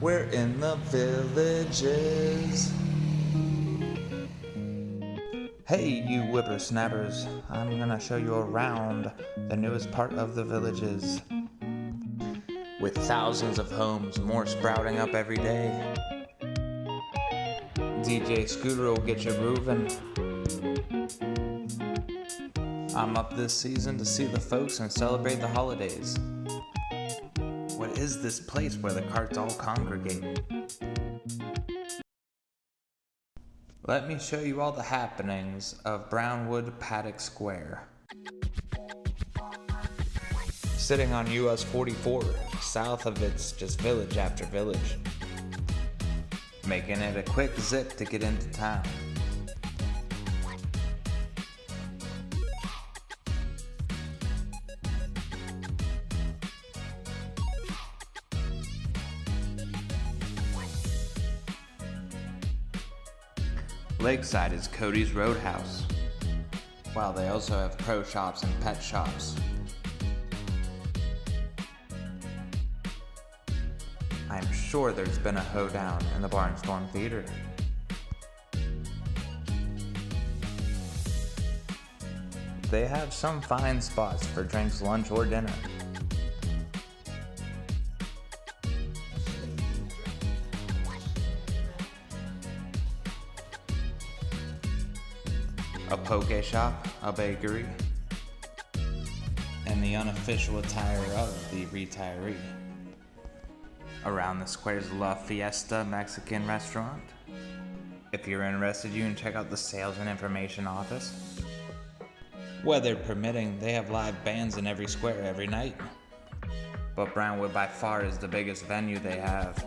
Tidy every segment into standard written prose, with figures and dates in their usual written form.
We're in the villages. Hey, you whippersnappers, I'm gonna show you around the newest part of the villages. With thousands of homes, more sprouting up every day. DJ Scooter will get you grooving. I'm up this season to see the folks and celebrate the holidays. What is this place where the carts all congregate? Let me show you all the happenings of Brownwood Paddock Square. Sitting on US 44, south of it's just village after village, making it a quick zip to get into town. Lakeside is Cody's Roadhouse, while they also have pro shops and pet shops. I'm sure there's been a hoedown in the Barnstorm Theater. They have some fine spots for drinks, lunch, or dinner. A poke shop, a bakery, and the unofficial attire of the retiree. Around the square's La Fiesta Mexican restaurant. If you're interested, you can check out the sales and information office. Weather permitting, they have live bands in every square every night. But Brownwood by far is the biggest venue they have.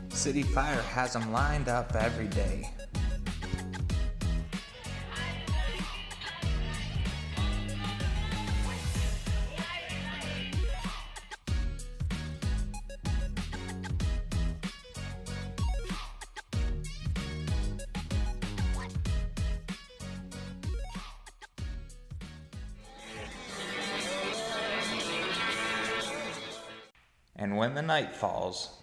City Fire has them lined up every day. And when the night falls,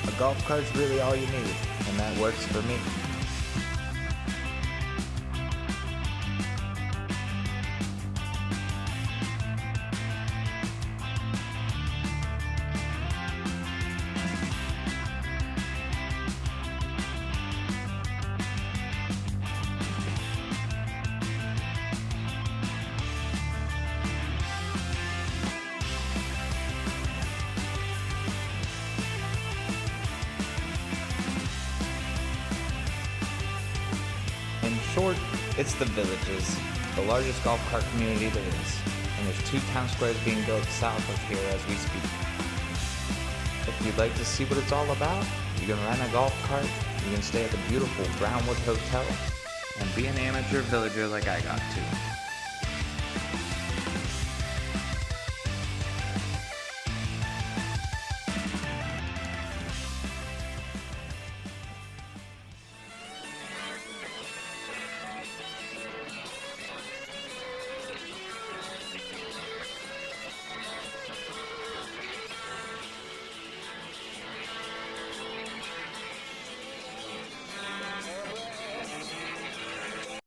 a golf cart's really all you need, and that works for me. In short, it's the villages, the largest golf cart community there is, and there's 2 town squares being built south of here as we speak. If you'd like to see what it's all about, you can rent a golf cart, you can stay at the beautiful Brownwood Hotel, and be an amateur villager like I got to.